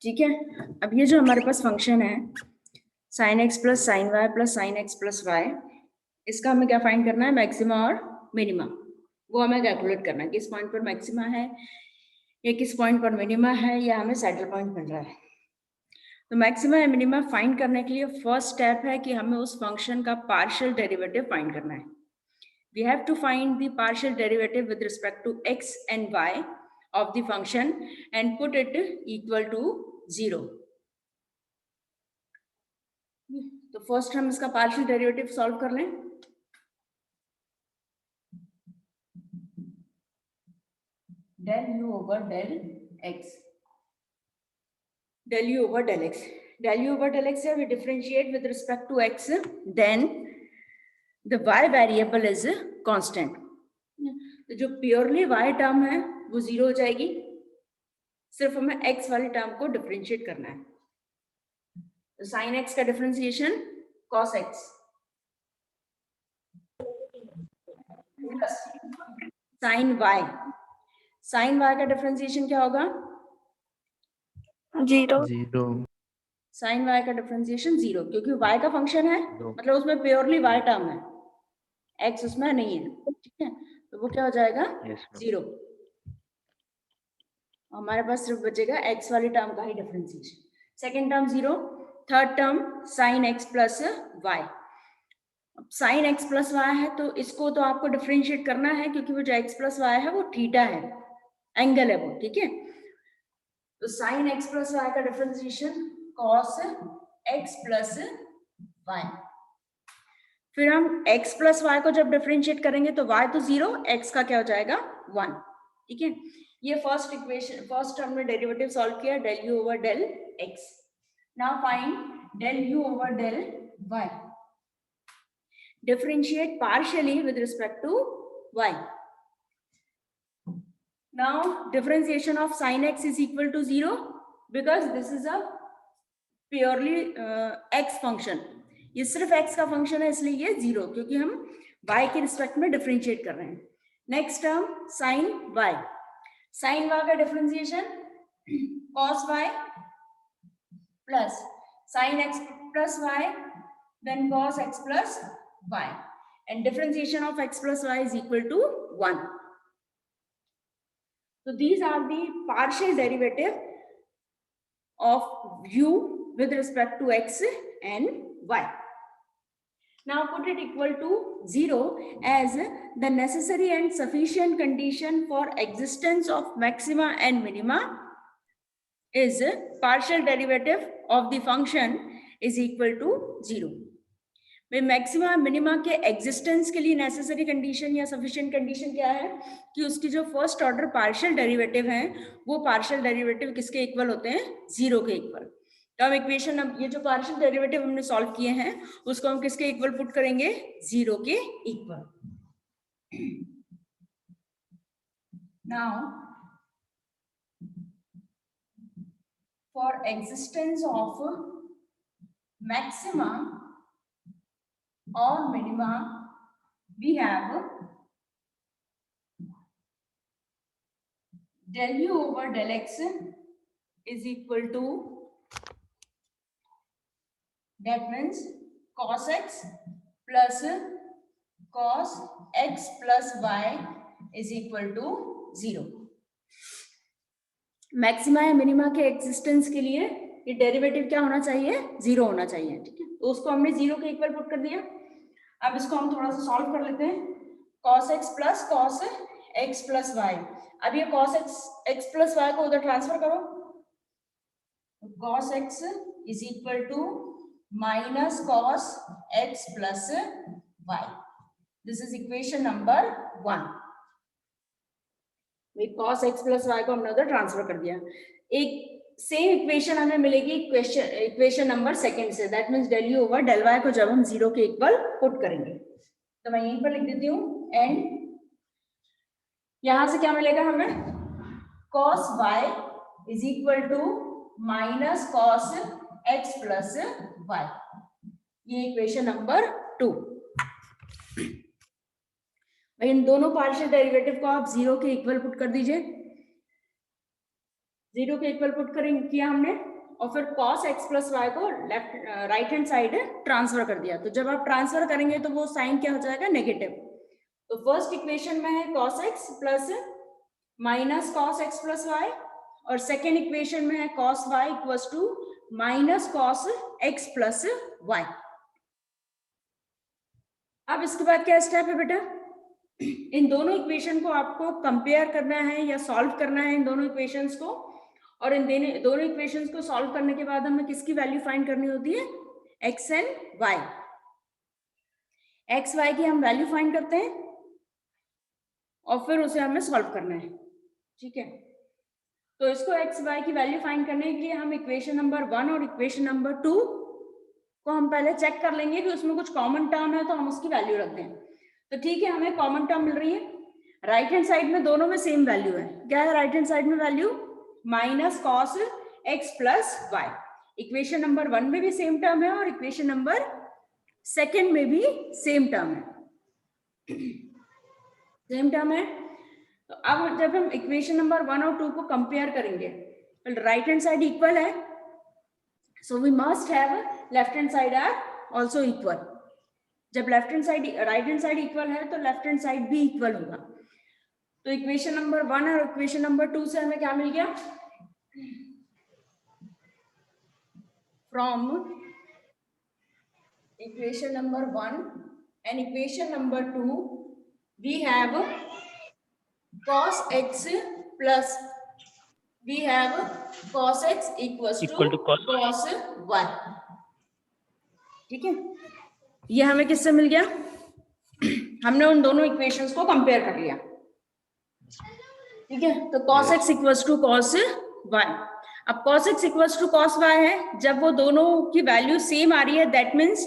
ठीक है, अब ये जो हमारे पास फंक्शन है sin x plus sine y plus sine x plus y, इसका हमें क्या फाइंड करना है, मैक्सिमा और मिनिमा। वो हमें कैलकुलेट करना है किस पॉइंट पर मैक्सिमा है या किस पॉइंट पर मिनिमा है, या हमें सैडल पॉइंट मिल रहा है। तो मैक्सिमा या मिनिमा फाइंड करने के लिए फर्स्ट स्टेप है कि हमें उस फंक्शन का पार्शियल डेरिवेटिव फाइंड करना है। We have to find the partial derivative with respect to x and y of the function and put it equal to 0. तो फर्स्ट हम इसका पार्शियल डेरिवेटिव सॉल्व कर लें। del u over del x, del u over del x, del u over del x है, we differentiate with respect to x, then the y variable is constant. तो जो purely y term है वो 0 हो जाएगी, सिर्फ हमें x वाली टर्म को डिफरेंशिएट करना है। तो साइन x का differentiation cos x sine y, sine y का डिफरेंशिएशन क्या होगा, 0। साइन y का डिफरेंशिएशन 0, क्योंकि y का फंक्शन है मतलब उसमें प्योरली y टर्म है, x उसमें नहीं है। ठीक है, तो वो क्या हो जाएगा, 0। हमारे पास सिर्फ बचेगा x वाली टर्म का ही differentiation. Second term 0, third term sine x plus y. Sine x plus y है तो इसको तो आपको डिफरेंशिएट करना है, क्योंकि वो जो एक्स प्लस वाई है वो थीटा है, एंगल है वो। ठीक है, तो साइन एक्स प्लस वाई का differentiation cos x plus y. फिर हम x प्लस वाई को जब डिफरेंशिएट करेंगे तो y तो 0, x का क्या हो जाएगा 1। ठीक है, ये फर्स्ट इक्वेशन, फर्स्ट टर्म में डेरिवेटिव सॉल्व किया, del u over del x। Now find del u over del y, differentiate partially with respect to y. Now differentiation of sin x is equal to 0 because this is a purely x function. ये सिर्फ x का function है इसलिए ये 0, क्योंकि हम y के respect में डिफरेंशिएट कर रहे हैं। Next term sin y, sin y का differentiation cos y plus sin x plus y then cos x plus y, and differentiation of x plus y is equal to 1. So these are the partial derivative of u with respect to x and y. Now put it equal to 0 as the necessary and sufficient condition for existence of maxima and minima is partial derivative of the function is equal to 0. भाई maxima minima के existence के लिए necessary condition या sufficient condition क्या है कि उसकी जो फर्स्ट ऑर्डर पार्शियल डेरिवेटिव हैं वो पार्शियल डेरिवेटिव किसके इक्वल होते हैं, 0 के इक्वल। तो हम इक्वेशन, अब ये जो पार्शियल डेरिवेटिव हमने सॉल्व किए हैं उसको हम किसके इक्वल पुट करेंगे, 0 के equal. Now for existence of maxima or minima, we have del u over del x is equal to, that means cos x plus cos x plus y is equal to 0. Maxima या minima के existence के लिए ये derivative क्या होना चाहिए, 0 होना चाहिए। ठीक है, तो उसको हमने 0 के इक्वल पुट कर दिया। अब इसको हम थोड़ा सा सॉल्व कर लेते हैं, cos x plus cos x plus y। अब ये cos x plus y को उधर ट्रांसफर करो, cos x is equal to minus cos x plus y. This is equation number 1. cos x plus y को हमने उधर ट्रांसफर कर दिया। एक सेम इक्वेशन हमें मिलेगी इक्वेशन नंबर सेकंड से, that means del u over del y को जब हम 0 के इक्वल पुट करेंगे तो मैं यहीं पर लिख देती हूँ, एंड यहां से क्या मिलेगा हमें, cos y is equal to minus cos x plus y। ये इक्वेशन नंबर 2। इन दोनों पार्शियल डेरिवेटिव को आप 0 के इक्वल पुट कर दीजिए। 0 के इक्वल पुट करेंगे किया हमने और फिर cos x प्लस वाई को left right hand side transfer कर दिया। तो जब आप ट्रांसफर करेंगे तो वो साइन क्या हो जाएगा, नेगेटिव। तो फर्स्ट इक्वेशन में है cos x plus minus cos x plus y और सेकेंड इक्वेशन में है cos y equals to minus cos x plus y. अब इसके बाद क्या स्टेप है बेटा, इन दोनों इक्वेशन को आपको कंपेयर करना है या सॉल्व करना है इन दोनों इक्वेशंस को, और इन दोनों इक्वेशंस को सॉल्व करने के बाद हमें किसकी वैल्यू फाइंड करनी होती है, x and y। x y की हम वैल्यू फाइंड करते हैं और फिर उसे हमें सॉल्व करना है, ठीक है। तो इसको x y की वैल्यू फाइंड करने के लिए हम इक्वेशन नंबर 1 और इक्वेशन नंबर 2 को हम पहले चेक कर लेंगे कि उसमें कुछ कॉमन टर्म है तो हम उसकी वैल्यू रख दें। तो ठीक है, हमें कॉमन टर्म मिल रही है, राइट हैंड साइड में दोनों में सेम वैल्यू है। क्या है राइट हैंड साइड में value, minus cos x plus y. Equation number 1 में भी सेम टर्म है और इक्वेशन नंबर 2 में भी सेम टर्म है, सेम टर्म है। तो अब जब हम इक्वेशन नंबर 1 और 2 को कंपेयर करेंगे, राइट हैंड साइड इक्वल है, so we must have left hand side are also equal। जब left hand side right hand side equal है तो लेफ्ट हैंड साइड भी इक्वल होगा। तो इक्वेशन नंबर 1 और इक्वेशन नंबर 2 से हमें क्या मिल गया, from equation number 1 and equation number 2 we have cos x plus we have cos x equals to cos y। ठीक है, ये हमें किससे मिल गया, हमने उन दोनों इक्वेशंस को कंपेयर कर लिया, ठीक है। तो cos x equals to cos y। अब cos x equals to cos y है, जब वो दोनों की वैल्यू सेम आ रही है, दैट मीन्स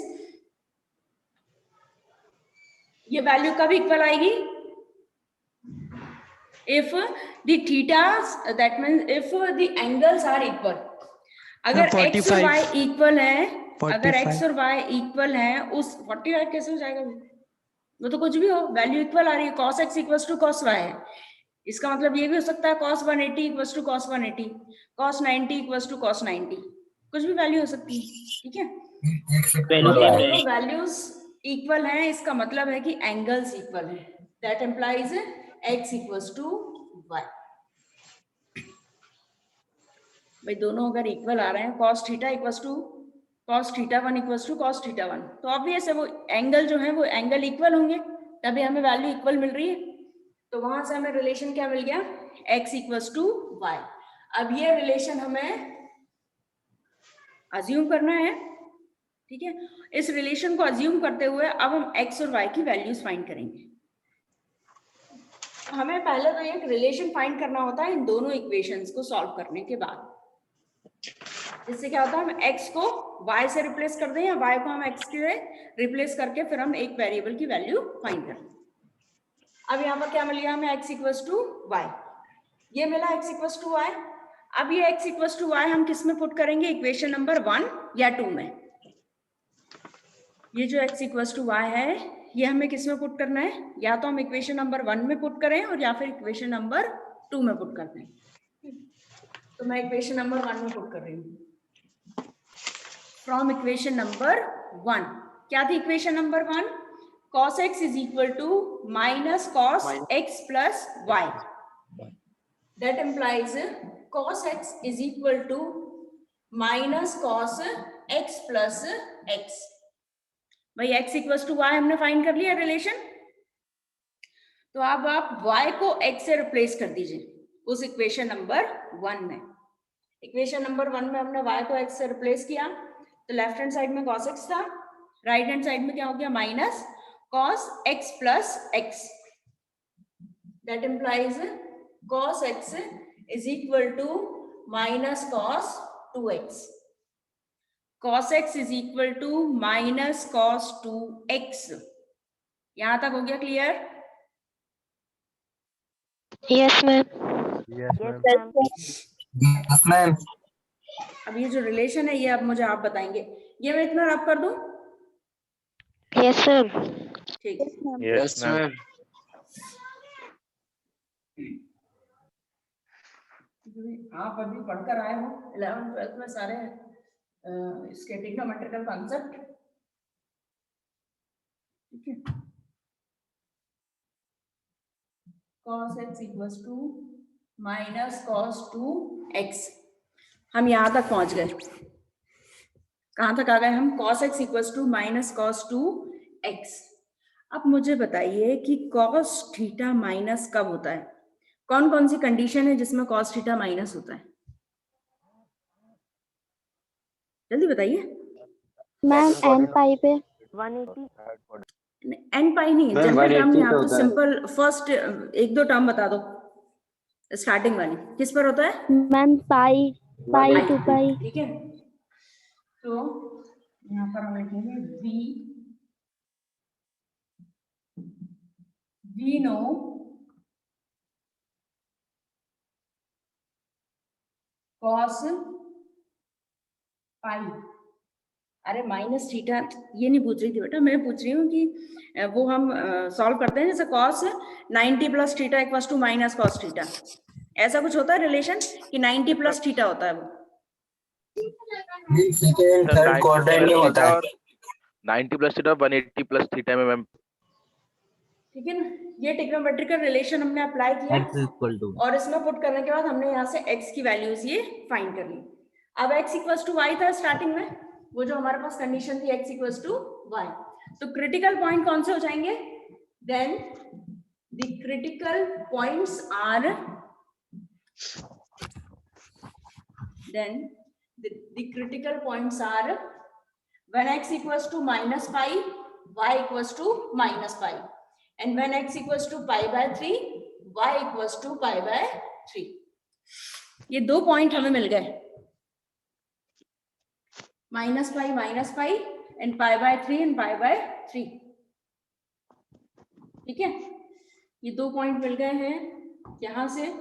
ये वैल्यू कब इक्वल आएगी, if the thetas, that means if the angles are equal। अगर x और y इक्वल है, अगर x और y इक्वल है, उस 45 कैसे हो जाएगा, वो तो कुछ भी हो, वैल्यू इक्वल आ रही है, cos x equals to cos y है। इसका मतलब ये भी हो सकता है cos 180 equals to cos 180, cos 90 equals to cos 90, कुछ भी वैल्यू हो सकती है, ठीक है। दोनों वैल्यूज इक्वल हैं, इसका मतलब है कि एंगल्स इक्वल है, that implies x equals to y। भाई दोनों अगर इक्वल आ रहे हैं, cos theta equals to cos theta 1 equals to cos theta 1, तो ऑब्वियस है वो एंगल जो है वो एंगल इक्वल होंगे, तभी हमें वैल्यू इक्वल मिल रही है। तो वहां से हमें रिलेशन क्या मिल गया, x इक्वल्स टू y। अब ये रिलेशन हमें अज्यूम करना है, ठीक है। इस रिलेशन को अज्यूम करते हुए अब हम x और y की वैल्यूज फाइंड करेंगे। हमें पहले तो एक रिलेशन फाइंड करना होता है इन दोनों इक्वेशंस को सॉल्व करने के बाद, जिससे क्या होता है, हम x को y से रिप्लेस कर दें या y को हम x से रिप्लेस करके फिर हम एक वेरिएबल की वैल्यू फाइंड करें। अब यहाँ पर क्या मिल गया हमें, x इक्वल्स टू y, ये मिला x इक्वल्स टू y। अब ये x इक्वल्स टू y हम किस में पुट करेंगे, इक्वेशन नंबर 1 या 2 में। ये जो x इक्वल्स टू y है ये हमें किस में पुट करना है, या तो हम इक्वेशन नंबर 1 में पुट करें और या फिर इक्वेशन नंबर 2 में पुट करते हैं। तो मैं इक्वेशन नंबर 1 में पुट कर रही हूँ। फ्रॉम इक्वेशन नंबर 1, क्या थी equation number 1, cos x is equal to minus cos x plus y, that implies cos x is equal to minus cos x plus x। भाई x इक्वल्स टू y हमने find कर लिया relation, तो अब आप y को x से replace कर दीजिए उस इक्वेशन नंबर 1 में। इक्वेशन नंबर 1 में हमने y को x से रिप्लेस किया, तो लेफ्ट हैंड साइड में cos x था, राइट हैंड साइड में क्या हो गया, minus cos x plus x, that implies cos x is equal to minus cos 2x। cos x is equal to minus cos 2x। यहां तक हो गया clear? Yes ma'am. Yes ma'am. अब ये जो रिलेशन है ये अब मुझे आप बताएंगे, ये मैं इतना रब कर दूं? Yes sir. ठीक है, यस मैम। आप अभी पढ़कर आए हो 11th 12th में सारे इसके ट्रिग्नोमेट्रिकल कॉन्सेप्ट, ठीक है। cos x equals to minus cos 2x, हम यहां तक पहुंच गए। कहां तक आ गए हम? cos x equals to minus cos 2x। अब मुझे बताइए कि cos थीटा माइनस कब होता है? कौन कौन सी कंडीशन है जिसमें cos थीटा माइनस होता है? जल्दी बताइए। मैम एन पाई पे 180 एन पाई नहीं, मैम, जनरल टर्म 180 नहीं, पे आप तो होता है। सिंपल फर्स्ट एक दो टर्म बता दो स्टार्टिंग वाली, किस पर होता है? मैम पाई पाई टू पाई। ठीक है, तो यहाँ पर हम लिखेंगे वी नो cos पाई। अरे माइनस थीटा ये नहीं पूछ रही थी बेटा, मैं पूछ रही हूँ कि वो हम सॉल्व करते हैं जैसे cos 90 plus theta equal to minus cos theta, ऐसा कुछ होता है रिलेशन कि 90 प्लस थीटा होता है वो? सेकंड थर्ड क्वाड्रेंट में होता है। 90 प्लस थीटा 180 प्लस थीटा में मैम। ठीक है ना, ये ट्रिग्नोमेट्रिकल रिलेशन हमने अप्लाई किया x इक्वल टू, और इसमें पुट करने के बाद हमने यहाँ से x की वैल्यूज ये फाइंड कर ली। अब x इक्वल्स टू y था स्टार्टिंग में, वो जो हमारे पास कंडीशन थी x इक्वल्स टू y, तो क्रिटिकल पॉइंट कौन से हो जाएंगे? Then the critical points are, then the critical points are when x equals to minus pi, y equals to minus pi, and when x equals to pi by 3, y equals to pi by 3। ये दो point हमें मिल गए, minus pi and pi by 3 and pi by 3। ठीक है, ये दो point मिल गए हैं यहां से।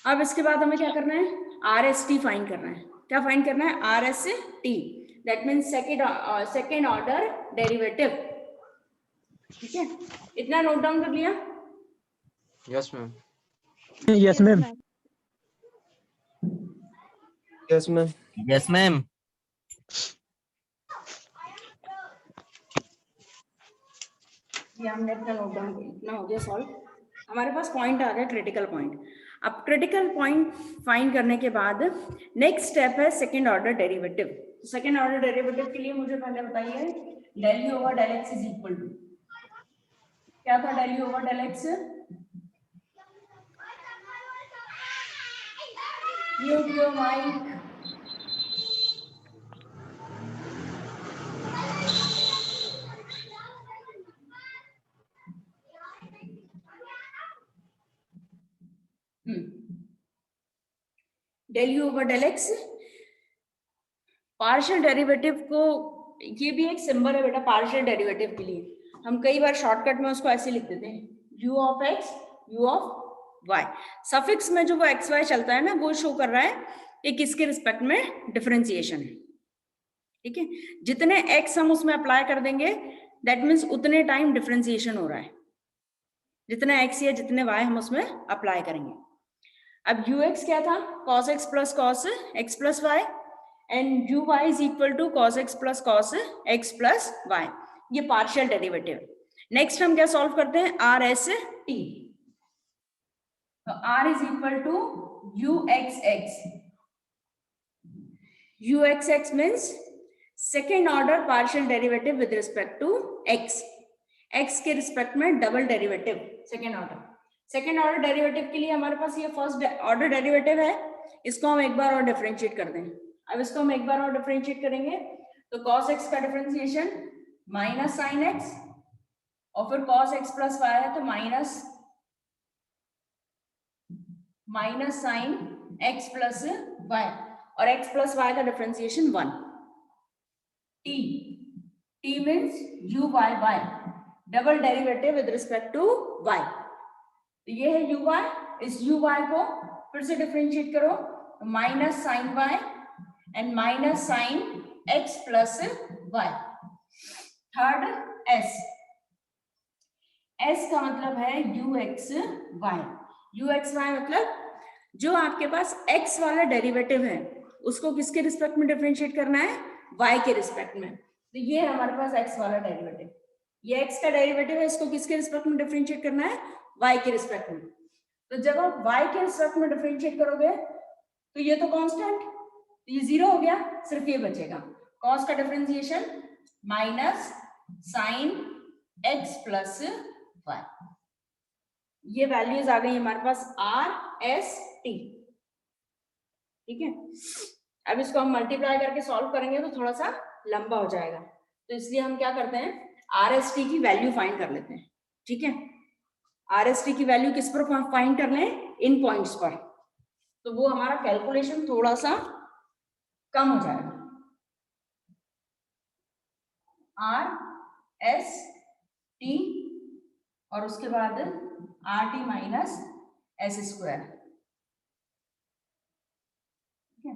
अब इसके बाद हमें क्या करना है? RST फाइंड करना है। क्या फाइंड करना है? RST, that means second order derivative. ठीक है, इतना नोट डाउन कर लिया? Yes ma'am, yes ma'am, yes ma'am, yes ma'am. ये हमने अपना नोट डाउन किया, इतना हो गया सॉल्व। हमारे पास पॉइंट आ गया क्रिटिकल पॉइंट। अब क्रिटिकल पॉइंट फाइंड करने के बाद नेक्स्ट स्टेप है second order derivative. Second order derivative के लिए मुझे पहले बताइए del u over del x is equal to, क्या था del u over del x? माइक del u over del x partial derivative को, ये भी एक सिंबल है बेटा पार्शियल डेरिवेटिव के लिए। हम कई बार शॉर्टकट में उसको ऐसे लिख देते हैं u of x u of y। Suffix में जो वो एक्स वाई चलता है ना, वो शो कर रहा है कि किसके रिस्पेक्ट में डिफरेंशिएशन है। ठीक है, जितने x हम उसमें अप्लाई कर देंगे दैट मीन्स उतने टाइम डिफरेंशिएशन हो रहा है, जितने x या जितने y हम उसमें अप्लाई करेंगे। अब ux क्या था? cos x plus cos x plus y, and uy is equal to cos x plus cos x plus y, ये पार्शियल डेरिवेटिव। नेक्स्ट हम क्या सॉल्व करते हैं? RST, तो R is equal to uxx means second order partial derivative with respect to x के respect में double derivative second order. Second order derivative के लिए हमारे पास ये फर्स्ट ऑर्डर डेरिवेटिव है, इसको हम एक बार और डिफरेंशिएट कर दें। अब इसको हम एक बार और डिफरेंशिएट करेंगे तो cos x का डिफरेंशिएशन माइनस साइन x, और फिर cos x प्लस y है तो minus sine x plus y, और x प्लस y का differentiation 1। t means u y y, double derivative with respect to y। तो ये है u y, इस u y को फिर से डिफरेंशिएट करो, minus sine y and minus sine x plus y। Third s का मतलब है ux y, UXY मतलब जो आपके पास x वाला डेरिवेटिव है उसको किसके रिस्पेक्ट में डिफरेंशिएट करना है, y के रिस्पेक्ट में। तो ये है हमारे पास x वाला डेरिवेटिव, ये x का डेरिवेटिव है, इसको किसके रिस्पेक्ट में डिफरेंशिएट करना है, y के रिस्पेक्ट में। तो जब आप y के रिस्पेक्ट में डिफरेंशिएट करोगे तो ये तो कांस्टेंट, ये 0 हो गया, सिर्फ ये बचेगा cos का differentiation minus sine x plus y। ये वैल्यूज आ गई हमारे पास R S T, ठीक है। अब इसको हम मल्टीप्लाई करके सॉल्व करेंगे तो थोड़ा सा लंबा हो जाएगा, तो इसलिए हम क्या करते हैं, R S T की वैल्यू फाइंड कर लेते हैं, ठीक है। R S T की वैल्यू किस पर फाइंड कर लें, इन पॉइंट्स पर, तो वो हमारा कैलकुलेशन थोड़ा सा कम हो जाएगा। R S T और उसके बाद RT माइनस S स्क्वायर, ठीक है।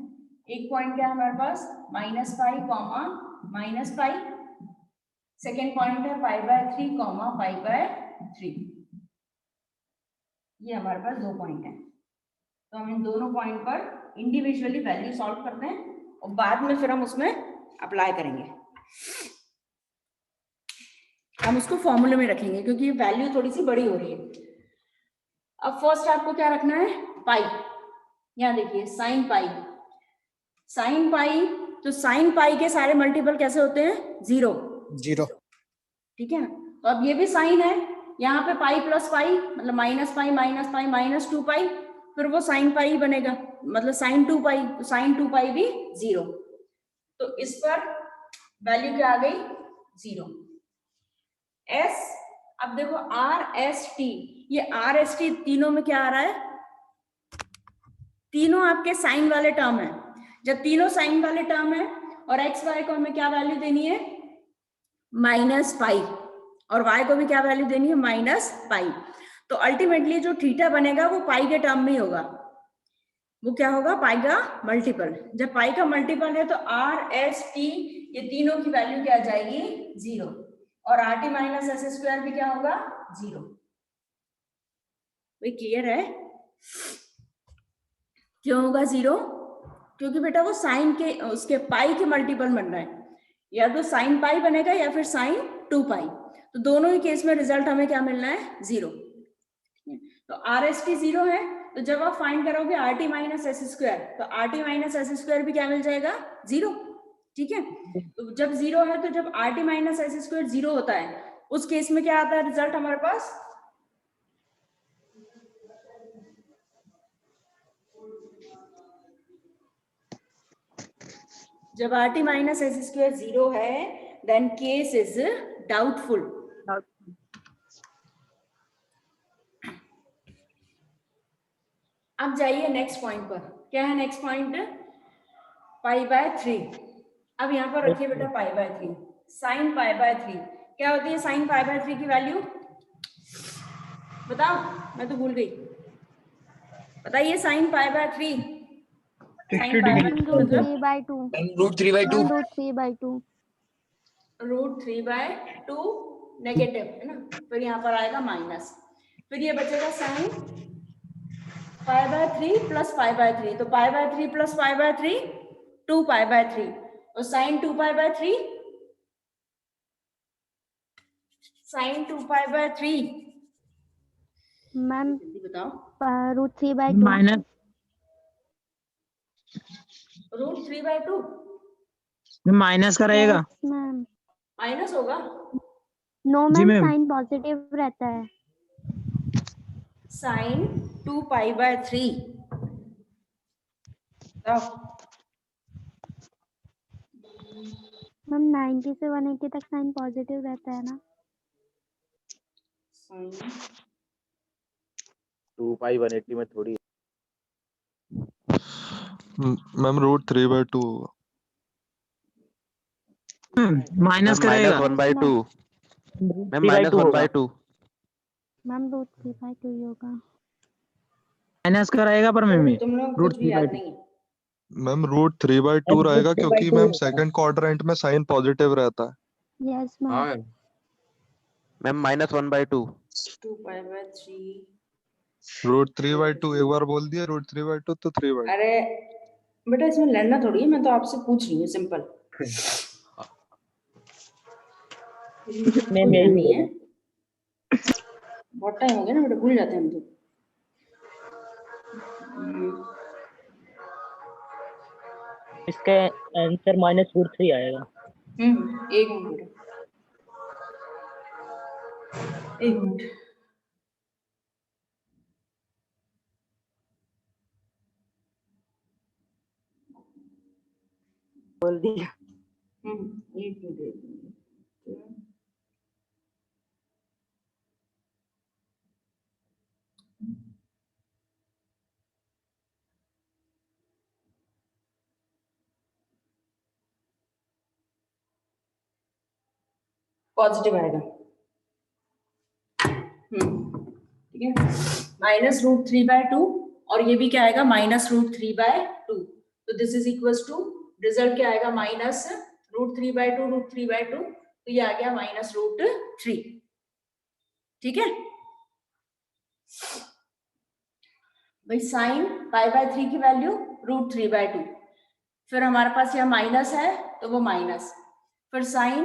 एक पॉइंट क्या है हमारे पास, minus pi comma minus pi, second point है pi by 3 comma pi by 3। ये हमारे पास दो पॉइंट हैं, तो हम इन दोनों पॉइंट पर इंडिविजुअली वैल्यू सॉल्व करते हैं और बाद में फिर हम उसमें अप्लाई करेंगे, हम उसको फॉर्मूले में रखेंगे क्योंकि ये वैल्यू थोड़ी सी बड़ी हो रही है। अब फर्स्ट आपको क्या रखना है, पाई, यहाँ देखिए साइन पाई, साइन पाई, तो साइन पाई के सारे मल्टीपल कैसे होते हैं, 0, ठीक है। तो अब ये भी साइन है, यहाँ पे पाई प्लस पाई मतलब माइनस पाई माइनस 2 पाई, फिर वो साइन पाई बनेगा मतलब साइन 2 पाई, तो साइन 2 पाई भी 0, तो इस पर वैल्यू क्या आ गई, 0। S, अब देखो R S T, ये R S T तीनों में क्या आ रहा है, तीनों आपके साइन वाले टर्म है। जब तीनों साइन वाले टर्म है और x y को हमें क्या वैल्यू देनी है, माइनस पाई, और y को भी क्या वैल्यू देनी है, माइनस पाई, तो अल्टीमेटली जो थीटा बनेगा वो पाई के टर्म में ही होगा, वो क्या होगा, पाई का मल्टीपल। जब पाई का मल्टीपल है तो R S T ये तीनों की वैल्यू क्या आ जाएगी, 0, और RT माइनस S स्क्वायर भी क्या होगा, 0। वही क्लियर है, क्यों होगा 0, क्योंकि बेटा वो साइन के उसके पाई के मल्टीपल बन रहा है, या तो साइन पाई बनेगा या फिर साइन 2 पाई, तो दोनों ही केस में रिजल्ट हमें क्या मिलना है, 0। तो R S T 0 है, तो जब आप फाइंड करोगे RT माइनस S स्क्वायर, तो RT माइनस S स्क्वायर भी क्या मिल जाएगा, 0, ठीक है। तो जब 0 है, तो जब RT माइनस S स्क्वायर 0 होता है, उस केस में क्या आता है रिजल्ट हमारे पास, जब RT माइनस S स्क्वायर 0 है, देन केस इज डाउटफुल। अब जाइए नेक्स्ट पॉइंट पर, क्या है नेक्स्ट पॉइंट, पाई बाय 3। अब यहाँ पर रखिए बेटा पाई बाय 3, साइन पाई बाय 3 क्या होती है, साइन पाई बाय 3 की वैल्यू बताओ, मैं तो भूल गई, बताइए sign pi by 3, sign pi by 3 मतलब √3/2 √3/2 नेगेटिव है ना, फिर यहाँ पर आएगा माइनस, फिर ये बचेगा sine pi by 3 plus pi by 3, तो pi by 3 plus pi by 3 2 pi by 3, और sine 2 pi by 3, sine 2 pi by 3 ma'am, बताओ, √3/2 माइनस √3/2 माइनस का रहेगा, मैम, माइनस होगा, नो जी मैम, मैम। साइन पॉजिटिव रहता है। साइन 2 पाई बाय 3, मैम 90 से 180 तक साइन पॉजिटिव रहता है ना। 2 पाई 180 में थोड़ी, मैम √3/2 होगा। माइनस का माइनस रहेगा, 1/2, मैम माइनस 1/2, मैम √3/2 ही होगा। माइनस का रहेगा, पर मैम तुम लोग कुछ भी याद नहीं है, मैम √3/2 रहेगा क्योंकि मैम सेकंड क्वाड्रेंट में साइन पॉजिटिव रहता है। Yes ma'am. हाँ मैम माइनस 1/2, 2 पाई बाय 3 √3/2 एक बार बोल दिया, √3/2 तो 3/2। अरे बेटा इसमें लड़ना थोड़ी है, मैं तो आपसे पूछ रही हूँ सिंपल। मैम यही नहीं है, बहुत टाइम हो गया ना बेटा, भूल जाते हैं हम तो। इसका आंसर -√3 आएगा। एक मिनट बेटा, एक मिनट। बोल दिया। एक मिनट। पॉजिटिव आएगा। ठीक है, -√3/2 और ये भी क्या आएगा, -√3/2। तो this is equals to, result क्या आएगा, -√3/2 √3/2, तो ये आ गया -√3। ठीक है भाई, साइन π/3 की वैल्यू √3/2, फिर हमारे पास यहाँ माइनस है तो वो माइनस, फिर साइन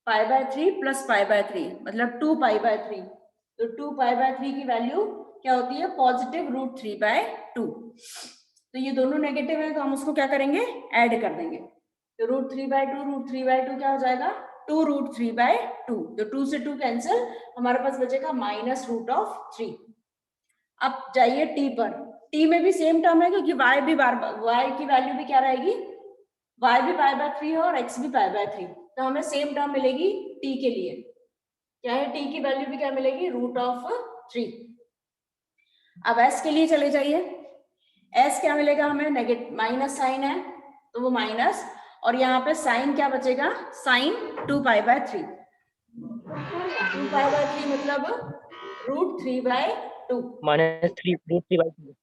π/3 प्लस π/3 मतलब 2π/3, तो 2π/3 की वैल्यू क्या होती है, पॉजिटिव √3/2। तो ये दोनों नेगेटिव है तो हम उसको क्या करेंगे, ऐड कर देंगे। तो √3/2 क्या हो जाएगा, 2√3/2, तो 2 से 2 कैंसिल, हमारे पास बचेगा -√3। अब जाइए टी पर, टी में भी सेम टर्म है क्योंकि y भी y की वैल्यू भी क्या रहेगी, y भी π/3 है और x भी π/3, तो हमें सेम टर्म मिलेगी t के लिए, क्या है, t की वैल्यू भी क्या मिलेगी, √3। अब s के लिए चले जाइए, s क्या मिलेगा हमें, नेगेटिव माइनस साइन है तो वो माइनस, और यहाँ पे साइन क्या बचेगा, साइन 2π/3, 2π/3 मतलब √3/2। -3√3/2।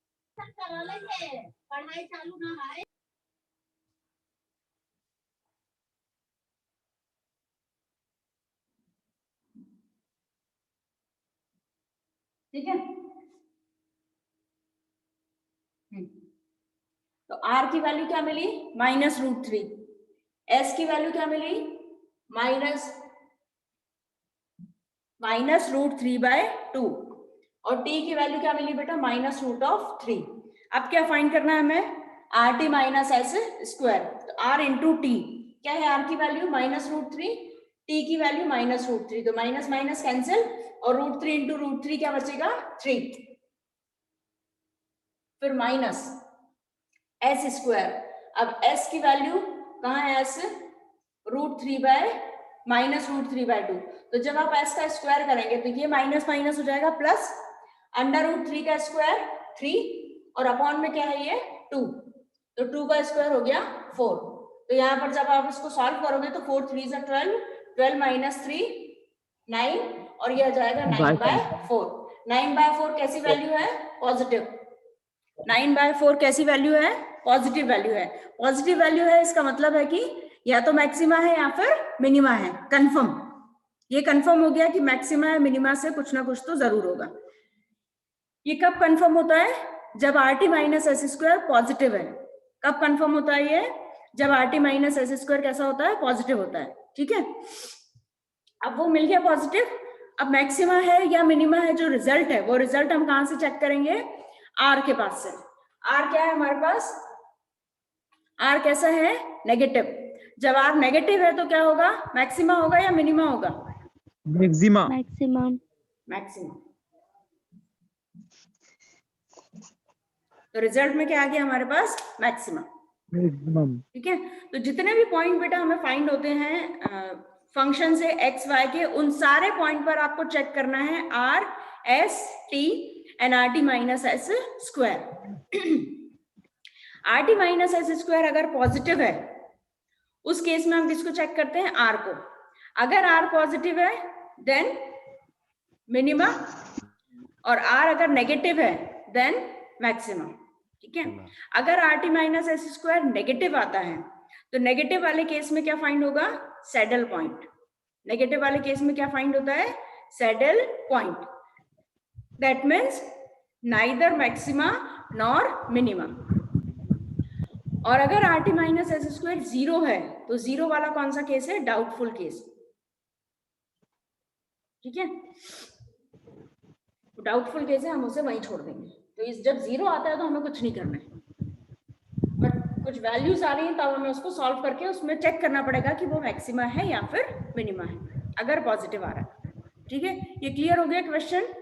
ठीक है, तो r की वैल्यू क्या मिली, -√3, s की वैल्यू क्या मिली, -√3/2, और t की वैल्यू क्या मिली बेटा, -√3। अब क्या फाइंड करना है हमें, rt - s², तो r इंटू टी, क्या है r की वैल्यू -√3, t की वैल्यू -√3, तो माइनस माइनस कैंसिल, और √3 इंटू √3 क्या बचेगा, 3, फिर माइनस s²। अब s की वैल्यू कहाँ है, s -√3/2, तो जब आप s का स्क्वायर करेंगे तो ये माइनस माइनस हो जाएगा प्लस, √3 का स्क्वायर 3, और अपॉन में क्या है ये 2, तो 2 का स्क्वायर हो गया 4। तो यहाँ पर जब आप इसको सॉल्व करोगे तो 4 3 = 12, 12 - 3 9, और ये आ जाएगा 9/4। 9/4 कैसी वैल्यू है, पॉजिटिव, 9/4 कैसी वैल्यू है, पॉजिटिव वैल्यू है। पॉजिटिव वैल्यू है इसका मतलब है कि या तो मैक्सिमा है या फिर मिनिमा है, कंफर्म, ये कंफर्म हो गया कि मैक्सिमा या मिनिमा से कुछ ना कुछ तो जरूर होगा। ये कब कंफर्म होता है, जब rt - s² पॉजिटिव है। कब कंफर्म होता है ये, जब rt - s² कैसा होता है, पॉजिटिव होता है। ठीक है, अब वो मिल गया पॉजिटिव। अब मैक्सिमा है या मिनिमा है, जो रिजल्ट है वो रिजल्ट हम कहां से चेक करेंगे, r के पास से। r क्या है हमारे पास, r कैसा है, नेगेटिव। जब r नेगेटिव है तो क्या होगा, मैक्सिमा होगा या मिनिमा होगा, मैक्सिमा, मैक्सिमम। मैक्सिमा। तो रिजल्ट में क्या आ गया हमारे पास, मैक्सिमा। मैक्सिमम। ठीक है, तो जितने भी पॉइंट बेटा हमें फाइंड होते हैं फंक्शन से x y के, उन सारे पॉइंट पर आपको चेक करना है r s t and rt - s²। rt - s² अगर पॉजिटिव है उस केस में हम किसको चेक करते हैं, r को। अगर r पॉजिटिव है देन मिनिमा, और r अगर नेगेटिव है देन मैक्सिमा। ठीक है, अगर rt - s² नेगेटिव आता है तो नेगेटिव वाले केस में क्या फाइंड होगा, सैडल पॉइंट। नेगेटिव वाले केस में क्या फाइंड होता है, saddle point. That means neither maxima nor minima. और अगर R T minus S square 0 है तो 0 वाला कौन सा केस है? Doubtful case. ठीक है, डाउटफुल केस है, हम उसे वहीं छोड़ देंगे। तो इस जब 0 आता है तो हमें कुछ नहीं करना है, बट कुछ वैल्यूज आ रही हैं तब हमें उसको सॉल्व करके उसमें चेक करना पड़ेगा कि वो मैक्सिमा है या फिर मिनिमा है, अगर पॉजिटिव आ रहा है। ठीक है, ये क्लियर हो गया क्वेश्चन?